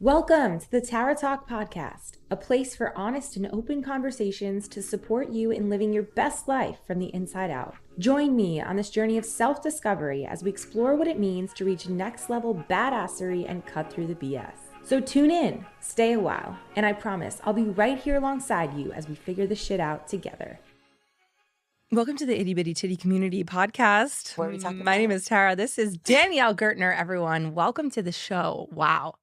Welcome to the Tara Talk Podcast, a place for honest and open conversations to support you in living your best life from the inside out. Join me on this journey of self-discovery as we explore what it means to reach next level badassery and cut through the BS. So tune in, stay a while, and I promise I'll be right here alongside you as we figure this shit out together. Welcome to the Itty Bitty Titty Community Podcast. What are we talking about? My name is Tara. This is Danielle Gertner, everyone. Welcome to the show. Wow.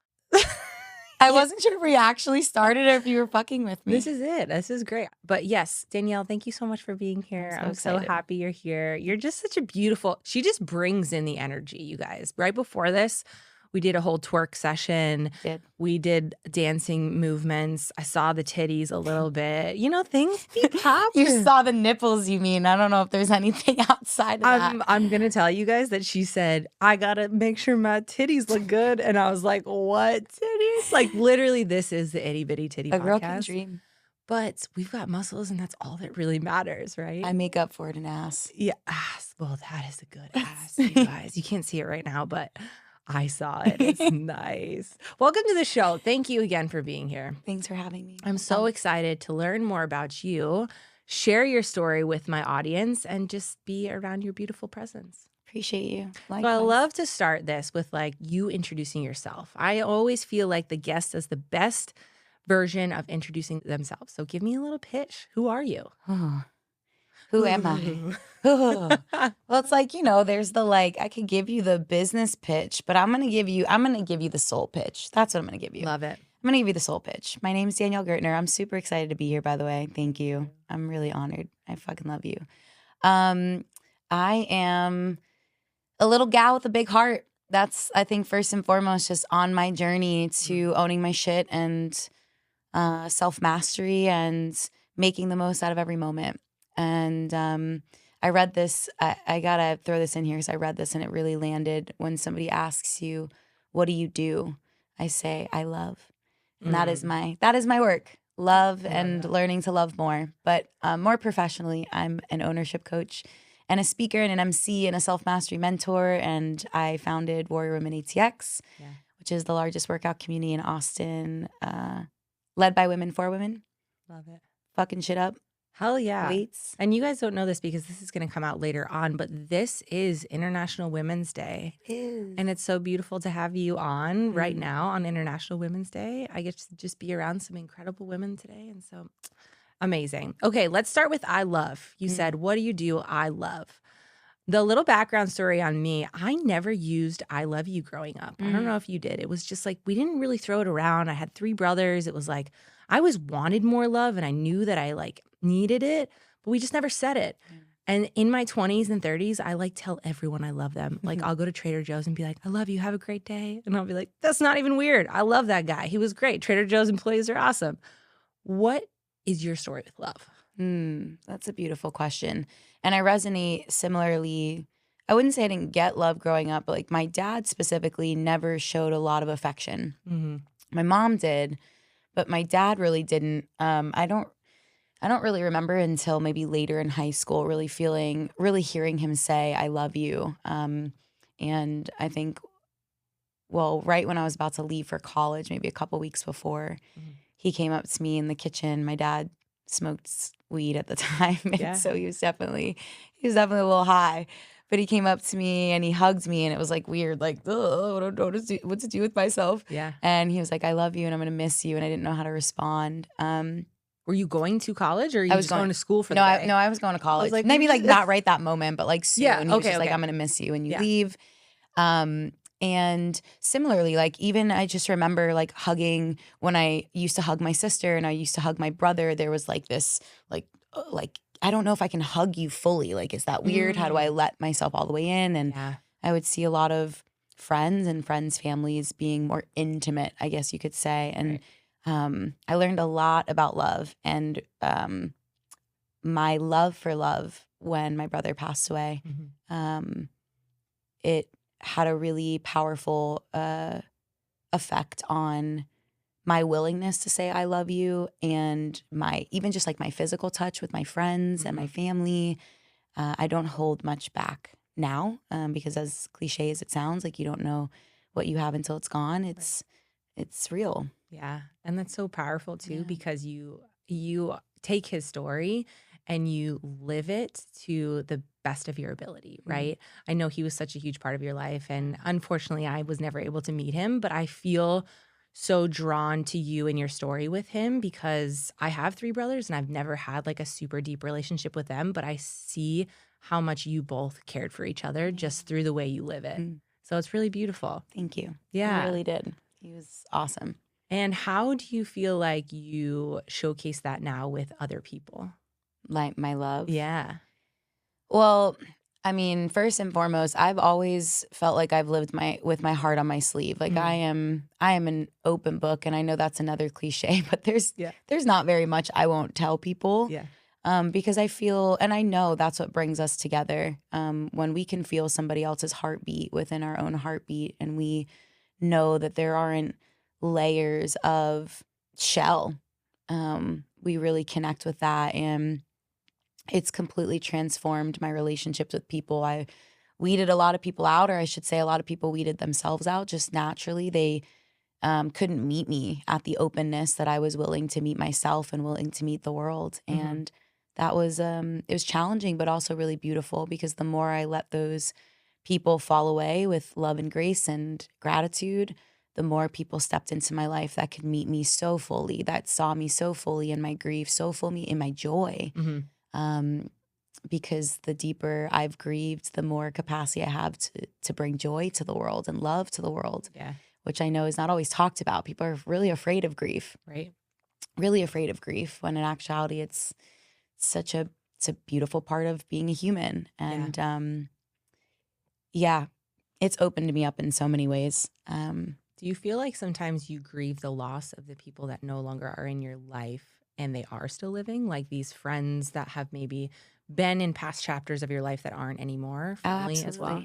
I wasn't sure if we actually started or if you were fucking with me. This is it. This is great. But yes, Danielle, thank you so much for being here. I'm so happy you're here. You're just such a beautiful, she just brings in the energy, you guys. Right before this, we did a whole twerk session. We did dancing movements. I saw the titties a little bit. You know, things be popping. You saw the nipples, you mean. I don't know if there's anything outside of that. I'm going to tell you guys that she said, I got to make sure my titties look good. And I was like, what titties? Like, literally, this is the Itty Bitty Titty Podcast. A girl can dream. But we've got muscles, and that's all that really matters, right? I make up for it in ass. Yeah, ass. Well, that is a good ass, you guys. You can't see it right now, but I saw it. It's nice. Welcome to the show. Thank you again for being here. Thanks for having me. I'm so excited to learn more about you, share your story with my audience, and just be around your beautiful presence. Appreciate you. So I love to start this with like you introducing yourself. I always feel like the guest is the best version of introducing themselves. So give me a little pitch. Who are you? Who am I? Well, it's like, you know, there's the I could give you the business pitch, but I'm gonna give you the soul pitch. That's what I'm gonna give you. Love it. I'm gonna give you the soul pitch. My name's Danielle Gertner. I'm super excited to be here, by the way. Thank you. I'm really honored. I fucking love you. I am a little gal with a big heart. That's, I think, first and foremost, just on my journey to owning my shit and self-mastery and making the most out of every moment. And I read this, I gotta throw this in here because I read this and it really landed. When somebody asks you, what do you do? I say, I love. And that is my work. Love and learning to love more. But more professionally, I'm an ownership coach and a speaker and an Emcee and a self-mastery mentor. And I founded Warrior Women ATX, which is the largest workout community in Austin, led by women for women. Love it. Fucking shit up. Hell yeah. Weights. And you guys don't know this because this is going to come out later on, but this is International Women's Day. It is. And it's so beautiful to have you on right now on International Women's Day. I get to just be around some incredible women today. And so amazing. Okay, let's start with I love. You said, what do you do? I love. The little background story on me, I never used I love you growing up. I don't know if you did. It was just like, we didn't really throw it around. I had 3 brothers. It was like, I always wanted more love and I knew that I needed it, but we just never said it. And in my 20s and 30s, I tell everyone I love them. Like I'll go to Trader Joe's and be like, I love you, have a great day. And I'll be like, that's not even weird. I love that guy. He was great. Trader Joe's employees are awesome. What is your story with love? That's a beautiful question. And I resonate similarly. I wouldn't say I didn't get love growing up, but my dad specifically never showed a lot of affection. My mom did, but my dad really didn't. I don't really remember until maybe later in high school really hearing him say, I love you. And I think, right when I was about to leave for college, maybe a couple weeks before, he came up to me in the kitchen. My dad smoked weed at the time. And so he was definitely a little high. But he came up to me and he hugged me and it was weird, oh, I don't know what to do with myself. Yeah. And he was like, I love you and I'm going to miss you. And I didn't know how to respond. Were you going to college or were you just going to school for the day? No, I was going to college. Like, maybe not right that moment, but soon. Yeah, he was just I'm going to miss you when you leave. And similarly, even I just remember hugging when I used to hug my sister and I used to hug my brother. There was this I don't know if I can hug you fully. Is that weird? How do I let myself all the way in? And I would see a lot of friends and friends' families being more intimate, I guess you could say. And I learned a lot about love and my love for love when my brother passed away. It had a really powerful effect on my willingness to say I love you and even just my physical touch with my friends and my family. I don't hold much back now because as cliche as it sounds, you don't know what you have until it's gone. it's real. Yeah. And that's so powerful too, Yeah. because you take his story and you live it to the best of your ability, right? I know he was such a huge part of your life, and unfortunately I was never able to meet him, but I feel so drawn to you and your story with him because I have 3 brothers and I've never had like a super deep relationship with them, but I see how much you both cared for each other just through the way you live it. So it's really beautiful. Thank you. Yeah. I really did. He was awesome. And how do you feel like you showcase that now with other people? Like my love. Yeah. Well, I mean, first and foremost, I've always felt like I've lived with my heart on my sleeve. Like I am an open book, and I know that's another cliche, but there's not very much I won't tell people. Yeah. Because I feel, and I know that's what brings us together. When we can feel somebody else's heartbeat within our own heartbeat, and we know that there aren't layers of shell, we really connect with that, and it's completely transformed my relationships with people. I weeded a lot of people out, or I should say a lot of people weeded themselves out just naturally. They couldn't meet me at the openness that I was willing to meet myself and willing to meet the world. And that was, it was challenging, but also really beautiful, because the more I let those people fall away with love and grace and gratitude, the more people stepped into my life that could meet me so fully, that saw me so fully in my grief, so fully in my joy. Because the deeper I've grieved, the more capacity I have to bring joy to the world and love to the world. Yeah. Which I know is not always talked about. People are really afraid of grief. Right. Really afraid of grief, when in actuality it's a beautiful part of being a human. And it's opened me up in so many ways. Do you feel like sometimes you grieve the loss of the people that no longer are in your life and they are still living? Like these friends that have maybe been in past chapters of your life that aren't anymore, family as well?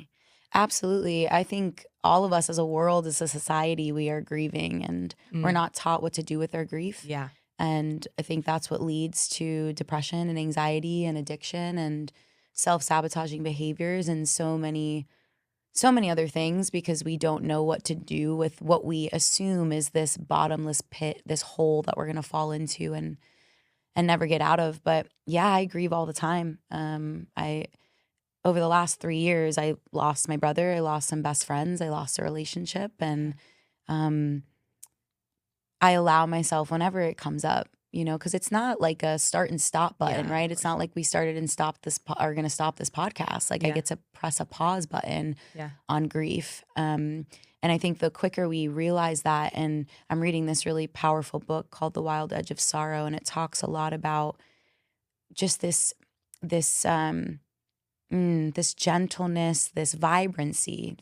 Absolutely. I think all of us as a world, as a society, we are grieving, and we're not taught what to do with our grief. Yeah. And I think that's what leads to depression and anxiety and addiction and self-sabotaging behaviors and so many other things, because we don't know what to do with what we assume is this bottomless pit, this hole that we're going to fall into and never get out of. But yeah, I grieve all the time. Over the last 3 years, I lost my brother, I lost some best friends, I lost a relationship, and I allow myself whenever it comes up, because it's not like a start and stop button, right? It's not like we started and stopped this are going to stop this podcast. Like I get to press a pause button on grief. And I think the quicker we realize that, and I'm reading this really powerful book called The Wild Edge of Sorrow, and it talks a lot about just this gentleness, this vibrancy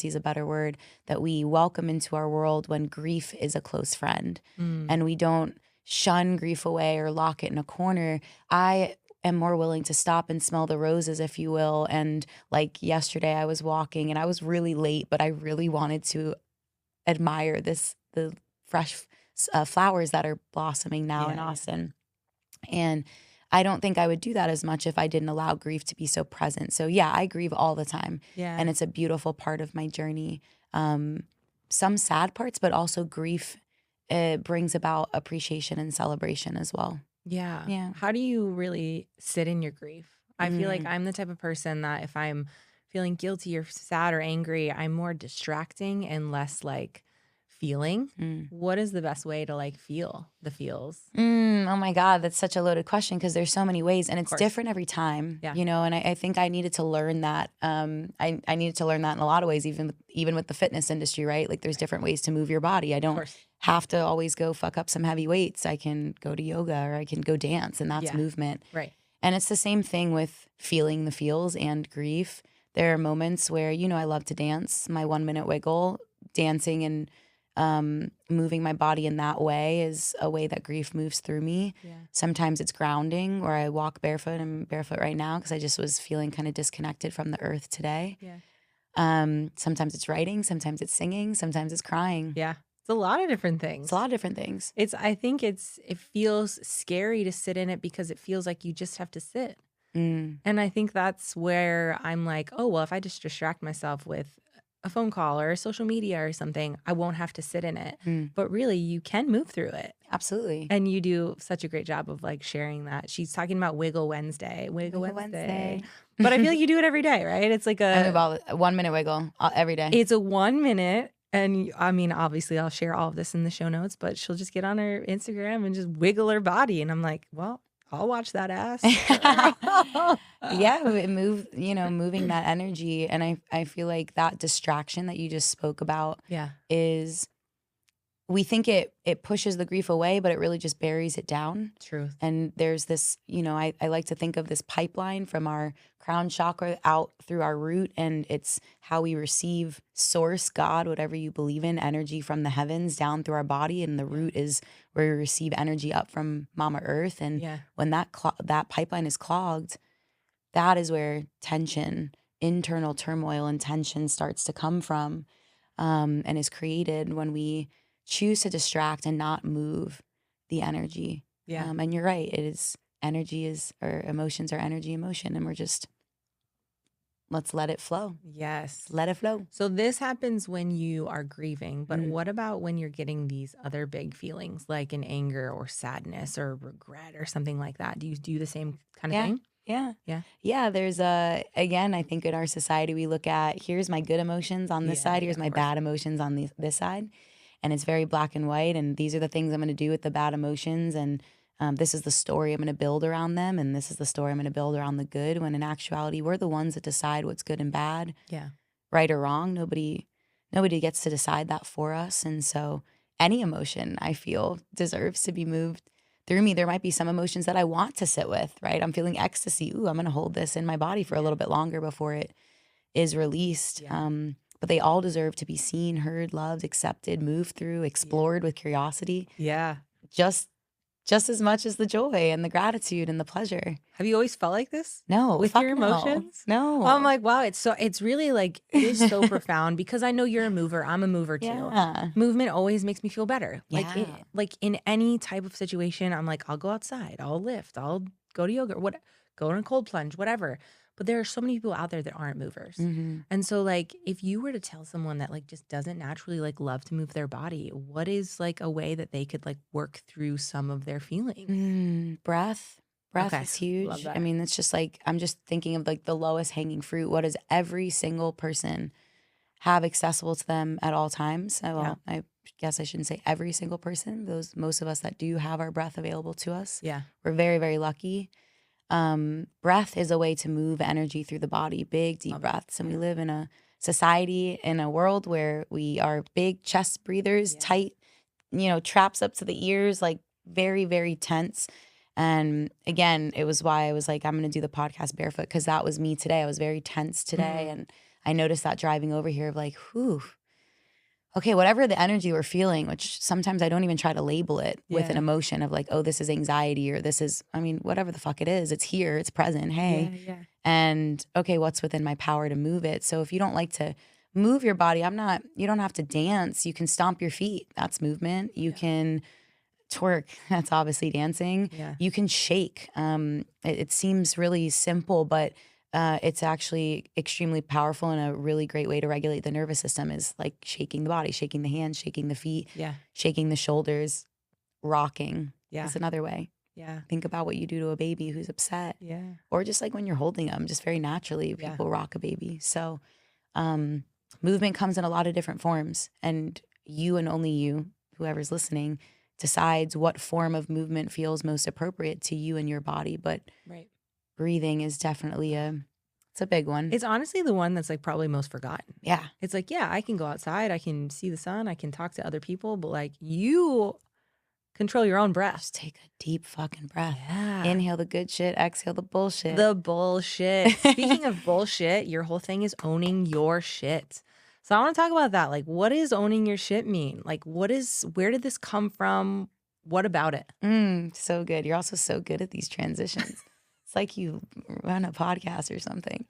is a better word, that we welcome into our world when grief is a close friend. And we don't shun grief away or lock it in a corner. I am more willing to stop and smell the roses, if you will. And like yesterday I was walking and I was really late, but I really wanted to admire the fresh flowers that are blossoming now in Austin. And I don't think I would do that as much if I didn't allow grief to be so present. So yeah, I grieve all the time. Yeah. And it's a beautiful part of my journey. Some sad parts, but also grief brings about appreciation and celebration as well. Yeah. Yeah. How do you really sit in your grief? I feel like I'm the type of person that if I'm feeling guilty or sad or angry, I'm more distracting and less like feeling. What is the best way to like feel the feels? Oh my God, that's such a loaded question, because there's so many ways and it's different every time, and I think I needed to learn that. I needed to learn that in a lot of ways, even with the fitness industry, right? Like there's different ways to move your body. I don't have to always go fuck up some heavy weights. I can go to yoga or I can go dance, and that's movement. Right. And it's the same thing with feeling the feels and grief. There are moments where, I love to dance, my 1 minute wiggle, dancing and moving my body in that way is a way that grief moves through me. Yeah. Sometimes it's grounding, or I walk barefoot. I'm barefoot right now because I just was feeling kind of disconnected from the earth today. Yeah. Sometimes it's writing, sometimes it's singing, sometimes it's crying. Yeah. It's a lot of different things. It's a lot of different things. I think it feels scary to sit in it because it feels like you just have to sit. And I think that's where I'm like, oh, well, if I just distract myself with a phone call or social media or something, I won't have to sit in it. But really, you can move through it. Absolutely. And you do such a great job of like sharing that. She's talking about Wiggle Wednesday. Wiggle Wednesday. But I feel like you do it every day, right? It's like I move all 1 minute wiggle every day. It's a 1 minute. And I mean, obviously, I'll share all of this in the show notes, but she'll just get on her Instagram and just wiggle her body. And I'm like, well, I'll watch that ass. Yeah, moving that energy. And I feel like that distraction that you just spoke about is, we think it pushes the grief away, but it really just buries it down. Truth. And there's this, I like to think of this pipeline from our crown chakra out through our root, and it's how we receive source, God, whatever you believe in, energy from the heavens down through our body, and the root is where we receive energy up from Mama Earth. And when that pipeline is clogged, that is where tension, internal turmoil and tension starts to come from, and is created when we choose to distract and not move the energy. Yeah. And you're right. Or emotions are energy, emotion. And we're just, let's let it flow. Yes. Let it flow. So this happens when you are grieving, but what about when you're getting these other big feelings like an anger or sadness or regret or something like that? Do you do the same kind of thing? Yeah. There's again, I think in our society, we look at, here's my good emotions on this side. Here's my bad emotions on this side. And it's very black and white. And these are the things I'm going to do with the bad emotions. And this is the story I'm going to build around them. And this is the story I'm going to build around the good. When in actuality, we're the ones that decide what's good and bad, right or wrong. Nobody gets to decide that for us. And so any emotion, I feel, deserves to be moved through me. There might be some emotions that I want to sit with, right? I'm feeling ecstasy. Ooh, I'm going to hold this in my body for a little bit longer before it is released. But they all deserve to be seen, heard, loved, accepted, moved through, explored with curiosity. Yeah. Just as much as the joy and the gratitude and the pleasure. Have you always felt like this? No. With your emotions? No. I'm like, wow, it's really like, it is so profound because I know you're a mover. I'm a mover too. Yeah. Movement always makes me feel better. Yeah. Like in any type of situation, I'm like, I'll go outside, I'll lift, I'll go to yoga, go in a cold plunge, whatever. But there are so many people out there that aren't movers. And so like, if you were to tell someone that like just doesn't naturally like love to move their body, what is like a way that they could like work through some of their feelings? Breath is huge. I mean, it's just like, I'm just thinking of like the lowest hanging fruit. What does every single person have accessible to them at all times? Well, I guess I shouldn't say every single person. Most of us that do have our breath available to us. Yeah. We're very, very lucky. Breath is a way to move energy through the body, big, deep breaths. And we live in a society, in a world where we are big chest breathers, tight, traps up to the ears, like very, very tense. And again, it was why I was like, I'm going to do the podcast barefoot, because that was me today. I was very tense today. And I noticed that driving over here of like, whew. Okay, whatever the energy we're feeling, which sometimes I don't even try to label it with an emotion of like, oh, this is anxiety, or this is, whatever the fuck it is, it's here, it's present, hey. Yeah. And okay, what's within my power to move it? So if you don't like to move your body, you don't have to dance. You can stomp your feet. That's movement. You can twerk. That's obviously dancing. Yeah. You can shake. It seems really simple, but it's actually extremely powerful, and a really great way to regulate the nervous system is like shaking the body, shaking the hands, shaking the feet, shaking the shoulders, rocking. That's another way. Yeah. Think about what you do to a baby who's upset. Yeah. Or just like when you're holding them, just very naturally, people rock a baby. So movement comes in a lot of different forms, and you and only you, whoever's listening, decides what form of movement feels most appropriate to you and your body. But breathing is definitely it's a big one. It's honestly the one that's like probably most forgotten. Yeah. It's like, I can go outside, I can see the sun, I can talk to other people, but like you control your own breath. Just take a deep fucking breath. Yeah. Inhale the good shit, exhale the bullshit. The bullshit. Speaking of bullshit, your whole thing is owning your shit. So I want to talk about that. Like, what does owning your shit mean? Like, where did this come from? What about it? So good. You're also so good at these transitions. It's like you run a podcast or something.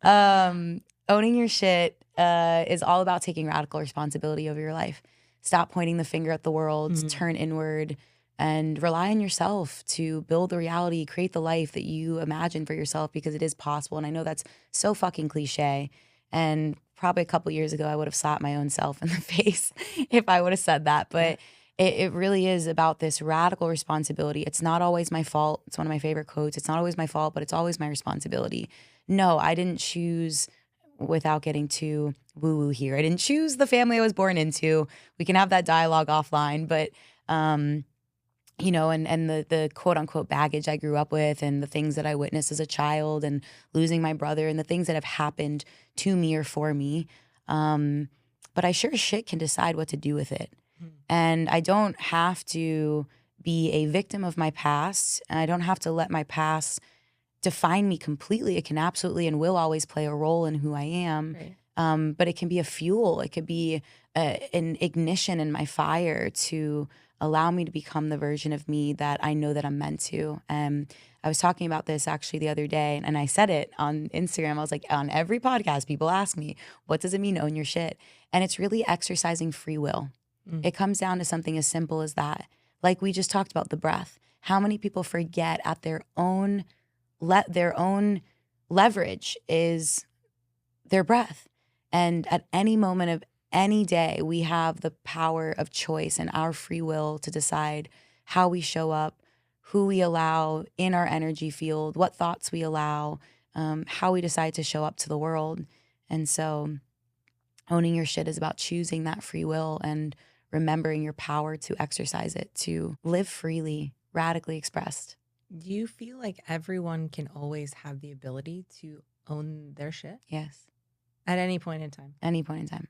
Owning your shit is all about taking radical responsibility over your life. Stop pointing the finger at the world, turn inward, and rely on yourself to build the reality, create the life that you imagine for yourself, because it is possible. And I know that's so fucking cliche and probably a couple years ago, I would have slapped my own self in the face if I would have said that. But it really is about this radical responsibility. It's not always my fault. It's one of my favorite quotes. It's not always my fault, but it's always my responsibility. No, I didn't choose, without getting too woo-woo here, I didn't choose the family I was born into. We can have that dialogue offline, but you know, and the quote unquote baggage I grew up with and the things that I witnessed as a child and losing my brother and the things that have happened to me or for me. But I sure as shit can decide what to do with it. And I don't have to be a victim of my past. And I don't have to let my past define me completely. It can absolutely and will always play a role in who I am. Right. But it can be a fuel. It could be an ignition in my fire to allow me to become the version of me that I know that I'm meant to. I was talking about this actually the other day, and I said it on Instagram. I was like, on every podcast, people ask me, what does it mean, own your shit? And it's really exercising free will. It comes down to something as simple as that. Like we just talked about the breath. How many people forget at their own leverage is their breath. And at any moment of any day, we have the power of choice and our free will to decide how we show up, who we allow in our energy field, what thoughts we allow, how we decide to show up to the world. And so owning your shit is about choosing that free will and remembering your power to exercise it, to live freely, radically expressed. Do you feel like everyone can always have the ability to own their shit? Yes. At any point in time? Any point in time.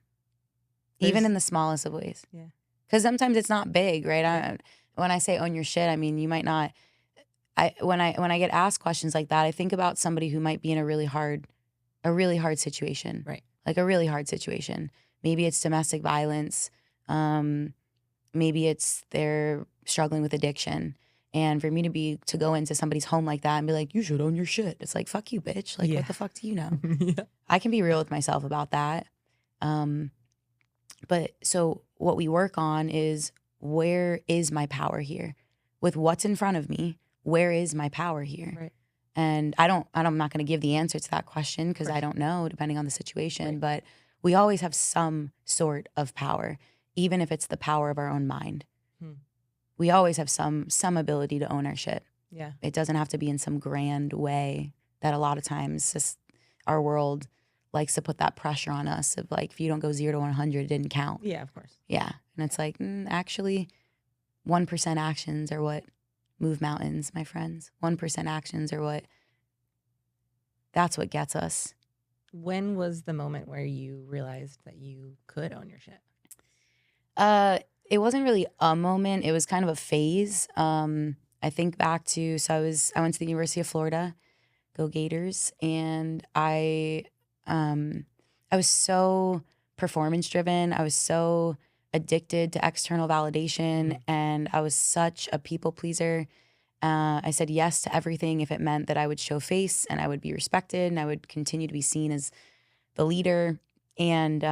Even in the smallest of ways. Yeah. Because sometimes it's not big, right? When I say own your shit, I mean, you might not. When I get asked questions like that, I think about somebody who might be in a really hard situation. Right. Like a really hard situation. Maybe it's domestic violence. Maybe it's they're struggling with addiction. And for me to go into somebody's home like that and be like, you should own your shit. It's like, fuck you, bitch. Like, what the fuck do you know? I can be real with myself about that. But so what we work on is, where is my power here? With what's in front of me, where is my power here? Right. And I'm not going to give the answer to that question because I don't know, depending on the situation. Right. But we always have some sort of power, even if it's the power of our own mind. We always have some ability to own our shit. Yeah. It doesn't have to be in some grand way that a lot of times just our world likes to put that pressure on us of like, if you don't go 0 to 100, it didn't count. Yeah, of course. Yeah. And it's like, actually, 1% actions are what move mountains, my friends. 1% actions are that's what gets us. When was the moment where you realized that you could own your shit? It wasn't really a moment. It was kind of a phase. I think back to, I went to the University of Florida, go Gators, and I was so performance driven. I was so addicted to external validation, and I was such a people pleaser. I said yes to everything if it meant that I would show face and I would be respected and I would continue to be seen as the leader. And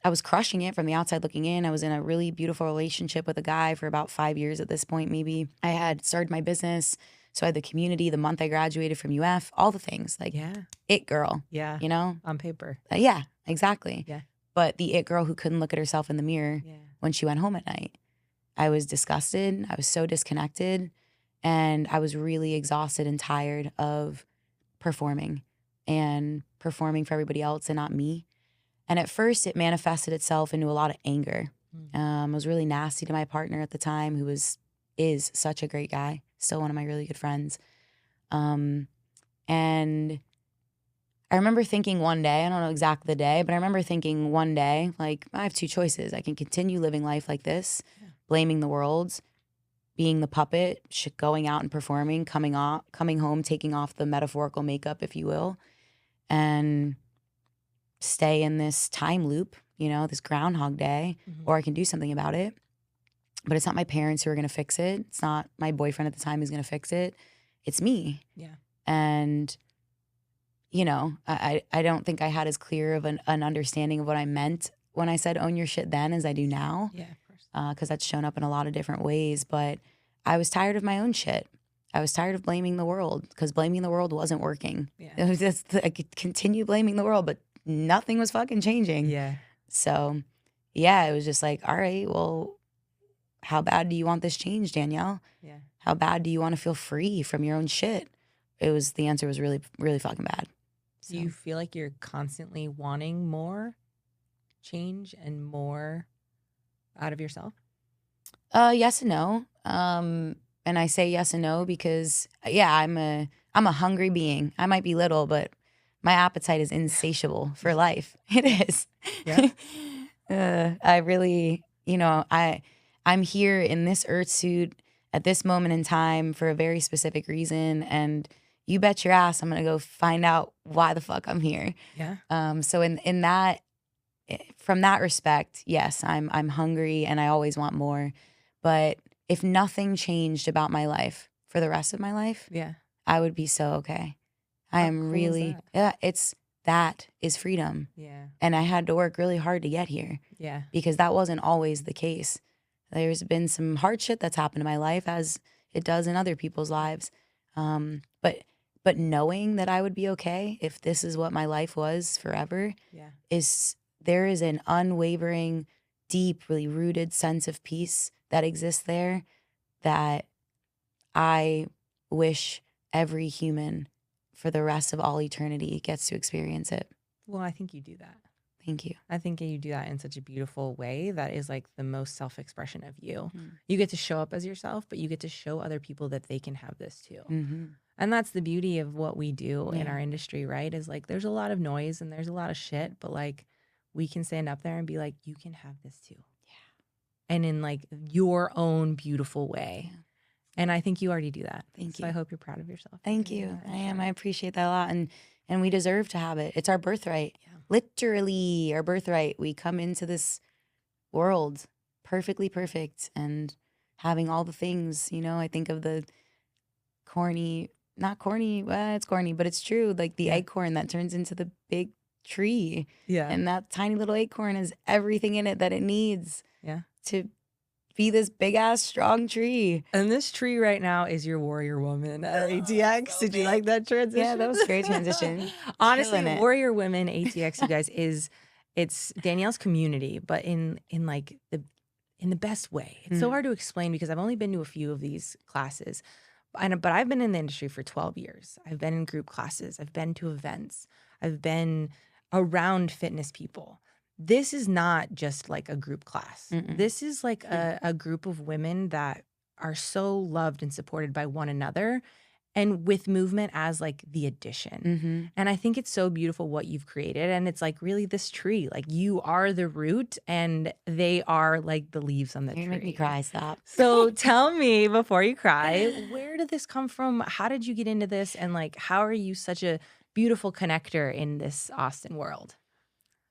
I was crushing it from the outside looking in. I was in a really beautiful relationship with a guy for about 5 years at this point, maybe. I had started my business. So I had the community the month I graduated from UF, all the things. Like, it girl. Yeah. You know? On paper. Yeah, exactly. Yeah. But the it girl who couldn't look at herself in the mirror when she went home at night. I was disgusted. I was so disconnected. And I was really exhausted and tired of performing for everybody else and not me. And at first, it manifested itself into a lot of anger. I was really nasty to my partner at the time, who is such a great guy, still one of my really good friends. And I remember thinking one day, I don't know exactly the day, but I remember thinking one day, like, I have two choices. I can continue living life like this, blaming the world, being the puppet, going out and performing, coming home, taking off the metaphorical makeup, if you will, and stay in this time loop, this Groundhog Day, or I can do something about it. But it's not my parents who are going to fix it. It's not my boyfriend at the time who's going to fix it. It's me. Yeah. And, I don't think I had as clear of an understanding of what I meant when I said own your shit then as I do now. Yeah, of course. Because that's shown up in a lot of different ways. But I was tired of my own shit. I was tired of blaming the world because blaming the world wasn't working. Yeah. It was just, I could continue blaming the world, but nothing was fucking changing. Yeah. So, yeah, it was just like, all right, well, how bad do you want this change, Danielle? Yeah. How bad do you want to feel free from your own shit? The answer was really, really fucking bad. Do you feel like you're constantly wanting more change and more out of yourself? Yes and no. And I say yes and no because I'm a hungry being. I might be little, but my appetite is insatiable for life. It is. Yeah. I really, I'm here in this earth suit at this moment in time for a very specific reason, and you bet your ass I'm gonna go find out why the fuck I'm here. Yeah. So in that, from that respect, yes, I'm hungry and I always want more. But if nothing changed about my life for the rest of my life, Yeah. I would be so okay. I How am cool is really, that? that is freedom. Yeah. And I had to work really hard to get here Yeah. because that wasn't always the case. There's been some hard shit that's happened in my life, as it does in other people's lives. But knowing that I would be okay if this is what my life was forever, Yeah. there is an unwavering, deeply rooted sense of peace that exists there that I wish every human for the rest of all eternity gets to experience it. Well, I think you do that. Thank you. I think you do that in such a beautiful way that is like the most self-expression of you. Mm-hmm. You get to show up as yourself, but you get to show other people that they can have this too. Mm-hmm. And that's the beauty of what we do in our industry, right? Is like there's a lot of noise and there's a lot of shit, but like we can stand up there and be like, you can have this too. Yeah. And in like your own beautiful way. Yeah. And I think you already do that. Thank you. So I hope you're proud of yourself. Thank you. I am. I appreciate that a lot. And we deserve to have it. It's our birthright. Yeah. Literally our birthright. We come into this world perfectly perfect and having all the things, I think of the not corny, well, it's corny, but it's true. Like the acorn that turns into the big tree. Yeah. And that tiny little acorn has everything in it that it needs to be this big ass strong tree. And this tree right now is your warrior woman at ATX. So did you like that transition? Yeah, that was a great transition. Honestly, Warrior Women ATX, you guys, it's Danielle's community, but in the best way. It's so hard to explain because I've only been to a few of these classes. But I've been in the industry for 12 years. I've been in group classes. I've been to events. I've been around fitness people. This is not just like a group class. Mm-mm. This is like a group of women that are so loved and supported by one another, and with movement as like the addition. Mm-hmm. And I think it's so beautiful what you've created. And it's like really this tree, like you are the root and they are like the leaves on the tree. You make me cry, stop. So tell me before you cry, where did this come from? How did you get into this? And like, how are you such a beautiful connector in this Austin world?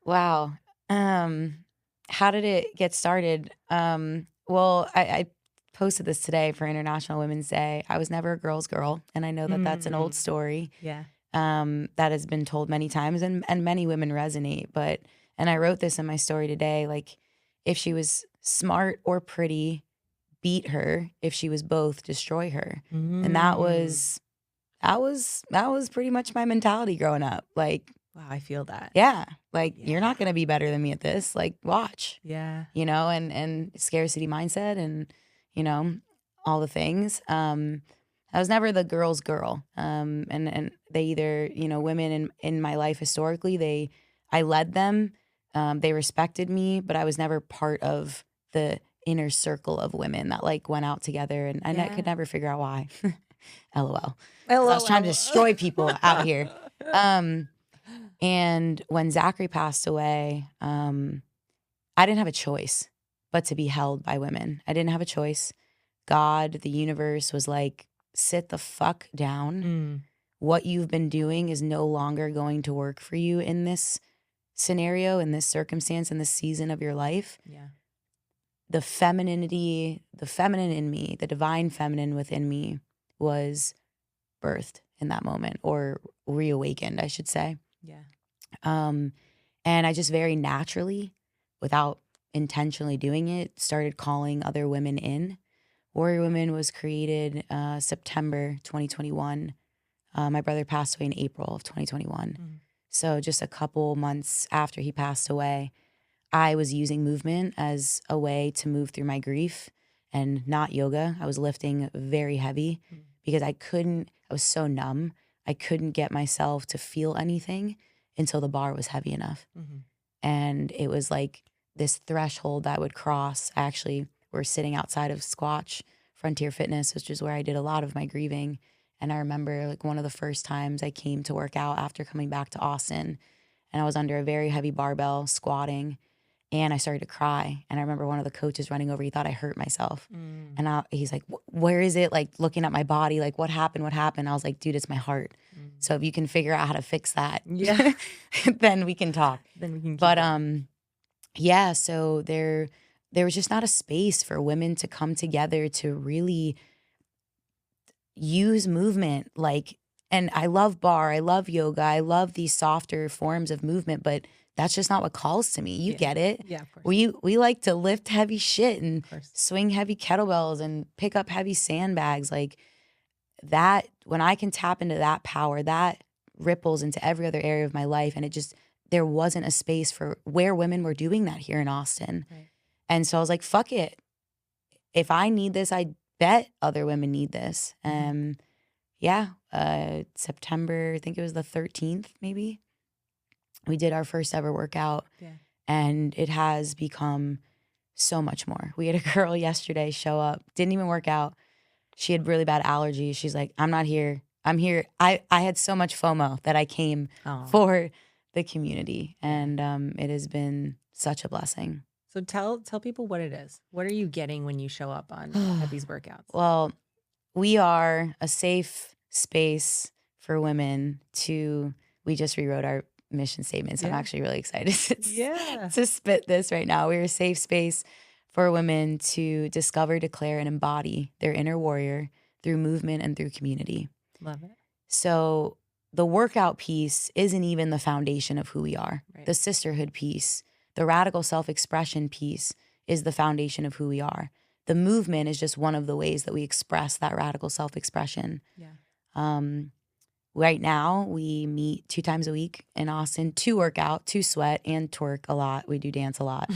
Wow. How did it get started? Well, I posted this today for International Women's Day. I was never a girl's girl, and I know that that's an old story. Yeah. That has been told many times, and many women resonate. And I wrote this in my story today, like, if she was smart or pretty, beat her. If she was both, destroy her. And that was pretty much my mentality growing up. Like, wow, I feel that. Yeah. Like, you're not going to be better than me at this. Like, watch. Yeah. And scarcity mindset and, all the things. I was never the girl's girl. And they either, women in my life historically, I led them. They respected me, but I was never part of the inner circle of women that like went out together. And I could never figure out why. LOL. I was trying to destroy people out here. And when Zachary passed away, I didn't have a choice but to be held by women. I didn't have a choice. God, the universe was like, sit the fuck down. What you've been doing is no longer going to work for you in this scenario, in this circumstance, in this season of your life. Yeah. The femininity, the feminine in me, the divine feminine within me was birthed in that moment, or reawakened, I should say. Yeah. And I just very naturally, without intentionally doing it, started calling other women in. Warrior Women was created September 2021. My brother passed away in April of 2021. So just a couple months after he passed away, I was using movement as a way to move through my grief and not yoga. I was lifting very heavy because I was so numb. I couldn't get myself to feel anything until the bar was heavy enough. And it was like this threshold that I would cross. I actually were sitting outside of Squatch Frontier Fitness, which is where I did a lot of my grieving. And I remember like one of the first times I came to work out after coming back to Austin, and I was under a very heavy barbell squatting, and I started to cry. And I remember one of the coaches running over, he thought I hurt myself. And he's like, where is it? Like looking at my body, like what happened? I was like, dude, it's my heart. So if you can figure out how to fix that, then we can talk. Yeah, so there was just not a space for women to come together to really use movement. Like, and I love bar, I love yoga, I love these softer forms of movement, but that's just not what calls to me. You get it? Yeah, of course. We like to lift heavy shit and swing heavy kettlebells and pick up heavy sandbags. Like that, when I can tap into that power, that ripples into every other area of my life. And there wasn't a space for where women were doing that here in Austin. Right. And so I was like, fuck it. If I need this, I bet other women need this. September, I think it was the 13th, maybe, we did our first ever workout. And it has become so much more. We had a girl yesterday show up, didn't even work out. She had really bad allergies. She's like, I'm not here. I'm here. I had so much FOMO that I came for the community. And it has been such a blessing. So tell people what it is. What are you getting when you show up on at these workouts? Well, we are a safe space for women we just rewrote our mission statement. So I'm actually really excited to spit this right now. We're a safe space for women to discover, declare, and embody their inner warrior through movement and through community. Love it. So the workout piece isn't even the foundation of who we are. Right. The sisterhood piece, the radical self-expression piece is the foundation of who we are. The movement is just one of the ways that we express that radical self-expression. Right now, we meet 2 times a week in Austin to work out, to sweat, and twerk a lot. We do dance a lot.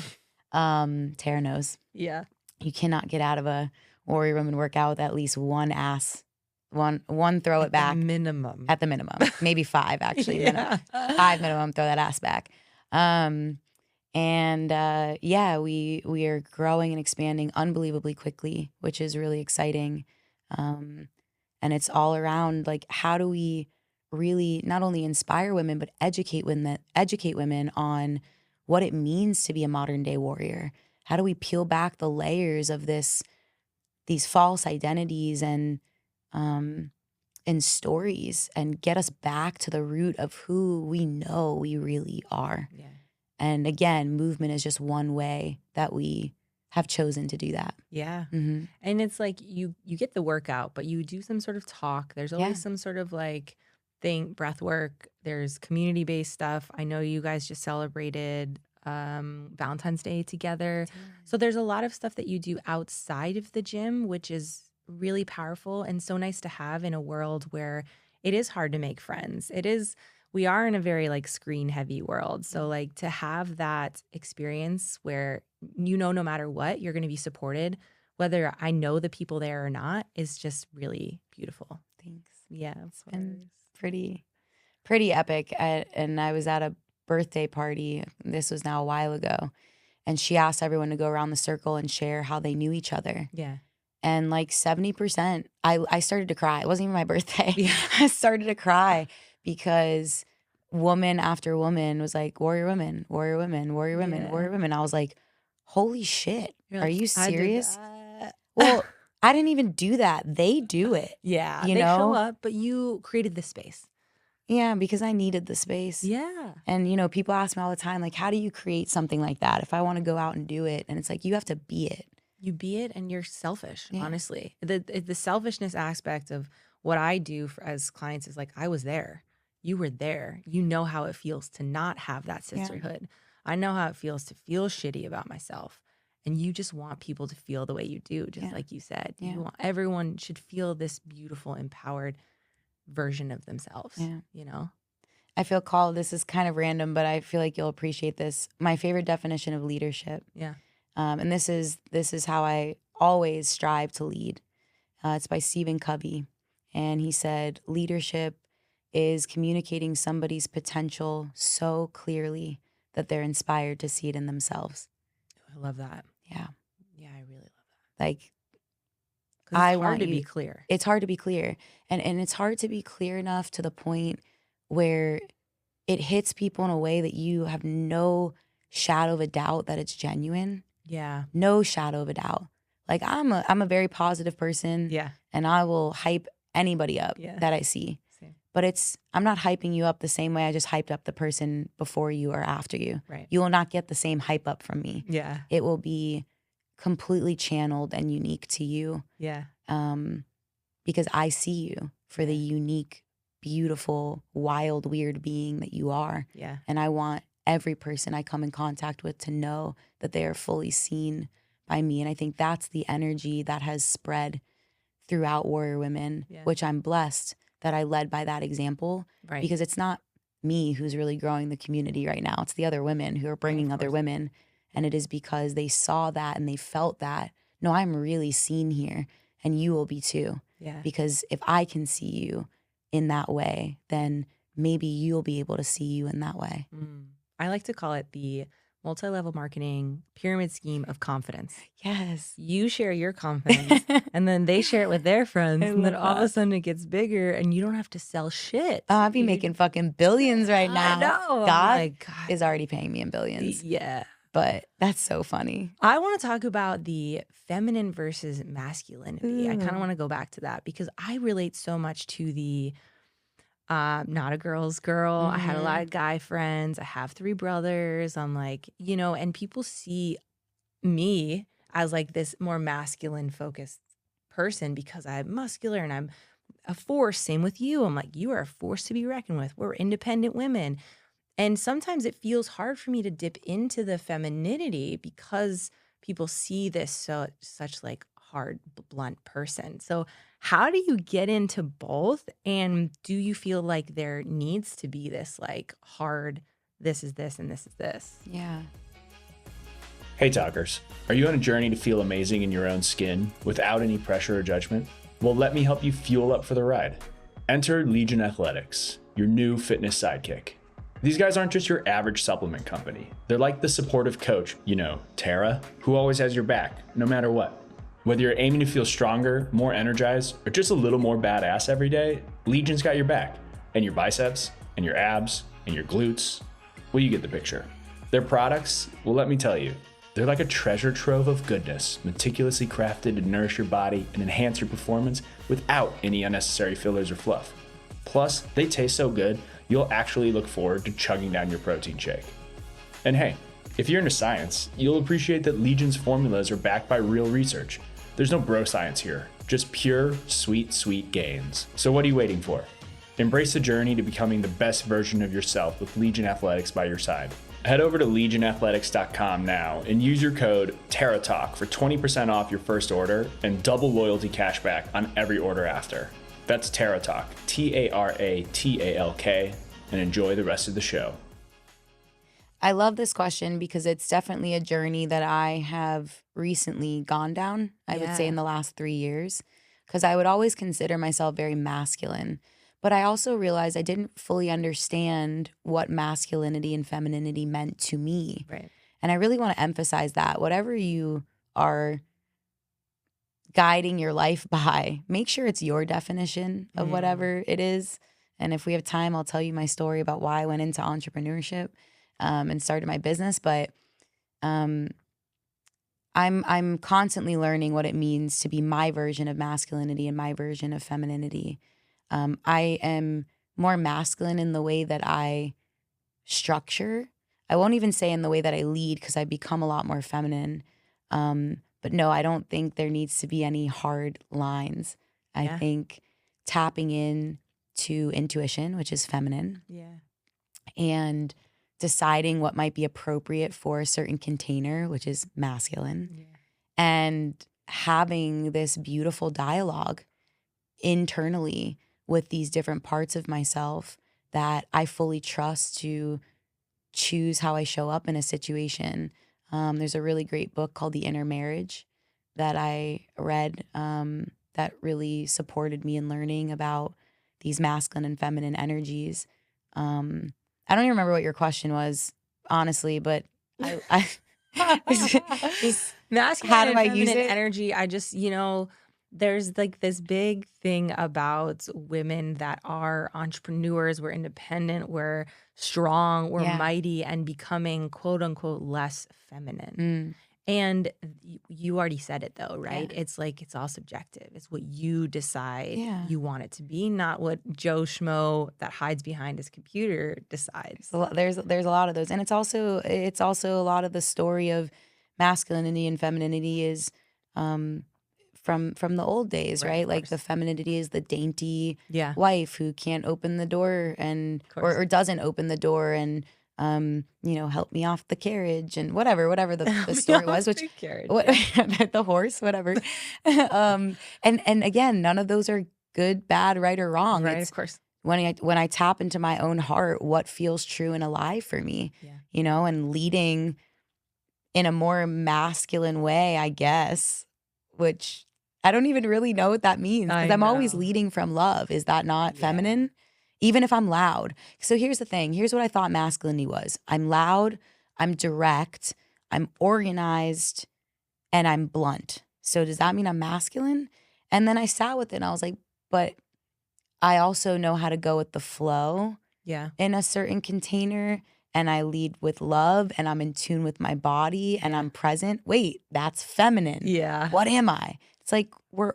Tara knows. Yeah. You cannot get out of a warrior woman workout with at least one ass, one throw it back. Minimum. At the minimum. Maybe 5, actually. 5 minimum, throw that ass back. We are growing and expanding unbelievably quickly, which is really exciting. And it's all around, like, how do we really not only inspire women, but educate women on what it means to be a modern day warrior? How do we peel back the layers of these false identities and stories and get us back to the root of who we know we really are? Yeah. And again, movement is just one way that we have chosen to do that. Yeah. Mm-hmm. And it's like you get the workout, but you do some sort of talk. There's always some sort of like breath work. There's community-based stuff. I know you guys just celebrated Valentine's Day together. So there's a lot of stuff that you do outside of the gym, which is really powerful and so nice to have in a world where it is hard to make friends. We are in a very like screen heavy world. So like to have that experience where no matter what, you're going to be supported, whether I know the people there or not, is just really beautiful. Thanks. Yeah. It's been pretty epic. And I was at a birthday party. This was now a while ago. And she asked everyone to go around the circle and share how they knew each other. Yeah. And like 70%, I started to cry. It wasn't even my birthday. Yeah. I started to cry because woman after woman was like, warrior women, warrior women, warrior women, warrior women. I was like, holy shit. Are you serious? Well, I didn't even do that. They do it. Yeah. They show up, but you created the space. Yeah, because I needed the space. Yeah. And, people ask me all the time, like, how do you create something like that? If I want to go out and do it. And it's like, you have to be it. You be it, and you're selfish, honestly. The selfishness aspect of what I do as clients is like, I was there. You were there. You know how it feels to not have that sisterhood. Yeah. I know how it feels to feel shitty about myself. And you just want people to feel the way you do, just like you said. Yeah. Everyone should feel this beautiful, empowered version of themselves, I feel called, this is kind of random, but I feel like you'll appreciate this. My favorite definition of leadership. Yeah. And this is how I always strive to lead. It's by Stephen Covey. And he said, leadership is communicating somebody's potential so clearly that they're inspired to see it in themselves. I love that. Yeah. Yeah, I really love that. Like, 'Cause it's hard to be clear. It's hard to be clear. And it's hard to be clear enough to the point where it hits people in a way that you have no shadow of a doubt that it's genuine. Yeah. No shadow of a doubt. Like, I'm a very positive person. Yeah. And I will hype anybody up that I see. Same. But I'm not hyping you up the same way I just hyped up the person before you or after you. Right. You will not get the same hype up from me. Yeah. It will be completely channeled and unique to you. Yeah. Because I see you for the unique, beautiful, wild, weird being that you are. Yeah. And I want every person I come in contact with to know that they are fully seen by me. And I think that's the energy that has spread throughout Warrior Women, which I'm blessed that I led by that example. Right. Because it's not me who's really growing the community right now. It's the other women who are bringing other women. And it is because they saw that and they felt that, no, I'm really seen here and you will be too. Yeah. Because if I can see you in that way, then maybe you'll be able to see you in that way. I like to call it the multi-level marketing pyramid scheme of confidence. Yes. You share your confidence and then they share it with their friends. And then all of a sudden it gets bigger and you don't have to sell shit. Oh, I'd be making fucking billions right now. I know. God is already paying me in billions. Yeah. But that's so funny. I want to talk about the feminine versus masculinity. I kind of want to go back to that because I relate so much to the not a girl's girl. I had a lot of guy friends. I have 3 brothers. I'm like, and people see me as like this more masculine focused person because I'm muscular and I'm a force. Same with you. I'm like, you are a force to be reckoned with. We're independent women. And sometimes it feels hard for me to dip into the femininity because people see this such like hard, blunt person. So how do you get into both? And do you feel like there needs to be this like hard, this is this and this is this? Yeah. Hey talkers, are you on a journey to feel amazing in your own skin without any pressure or judgment? Well, let me help you fuel up for the ride. Enter Legion Athletics, your new fitness sidekick. These guys aren't just your average supplement company. They're like the supportive coach, Tara, who always has your back, no matter what. Whether you're aiming to feel stronger, more energized, or just a little more badass every day, Legion's got your back. And your biceps, and your abs, and your glutes. Well, you get the picture. Their products, well, let me tell you, they're like a treasure trove of goodness, meticulously crafted to nourish your body and enhance your performance without any unnecessary fillers or fluff. Plus, they taste so good, you'll actually look forward to chugging down your protein shake. And hey, if you're into science, you'll appreciate that Legion's formulas are backed by real research. There's no bro science here, just pure, sweet, sweet gains. So what are you waiting for? Embrace the journey to becoming the best version of yourself with Legion Athletics by your side. Head over to legionathletics.com now and use your code TerraTalk for 20% off your first order and double loyalty cashback on every order after. That's TerraTalk, TARATALK, and enjoy the rest of the show. I love this question because it's definitely a journey that I have recently gone down, I would say in the last 3 years, because I would always consider myself very masculine. But I also realized I didn't fully understand what masculinity and femininity meant to me. Right. And I really want to emphasize that whatever you are guiding your life by, make sure it's your definition of whatever it is. And if we have time, I'll tell you my story about why I went into entrepreneurship and started my business. But I'm constantly learning what it means to be my version of masculinity and my version of femininity. I am more masculine in the way that I structure. I won't even say in the way that I lead because I become a lot more feminine. But no, I don't think there needs to be any hard lines. I think tapping in to intuition, which is feminine, and deciding what might be appropriate for a certain container, which is masculine, and having this beautiful dialogue internally with these different parts of myself that I fully trust to choose how I show up in a situation. There's a really great book called The Inner Marriage that I read that really supported me in learning about these masculine and feminine energies. I don't even remember what your question was, honestly, but I just masculine how do and I feminine use it? energy. I just, there's like this big thing about women that are entrepreneurs, we're independent, we're strong, we're Yeah. mighty, and becoming quote unquote less feminine. Mm, And you already said it though, right? Yeah. It's like it's all subjective. It's what you decide Yeah. you want it to be, not what Joe Schmo that hides behind his computer decides. there's a lot of those, and it's also a lot of the story of masculinity and femininity is from the old days, right? Of Like the course. femininity is the dainty Yeah. wife who can't open the door and course. or doesn't open the door and help me off the carriage and whatever the story was, which Carriage, what the horse, whatever. And again, none of those are good, bad, right, or wrong. right, It's of course. when I tap into my own heart, what feels true and alive for me, Yeah. and leading in a more masculine way, I guess, which I don't even really know what that means because I I'm always know. leading from love. Is that not Yeah. feminine? Even if I'm loud. So here's the thing. Here's what I thought masculinity was. I'm loud, I'm direct, I'm organized, and I'm blunt. So does that mean I'm masculine? And then I sat with it and I was like, but I also know how to go with the flow Yeah. in a certain container, and I lead with love, and I'm in tune with my body, and I'm present. Wait, that's feminine. Yeah. What am I? It's like we're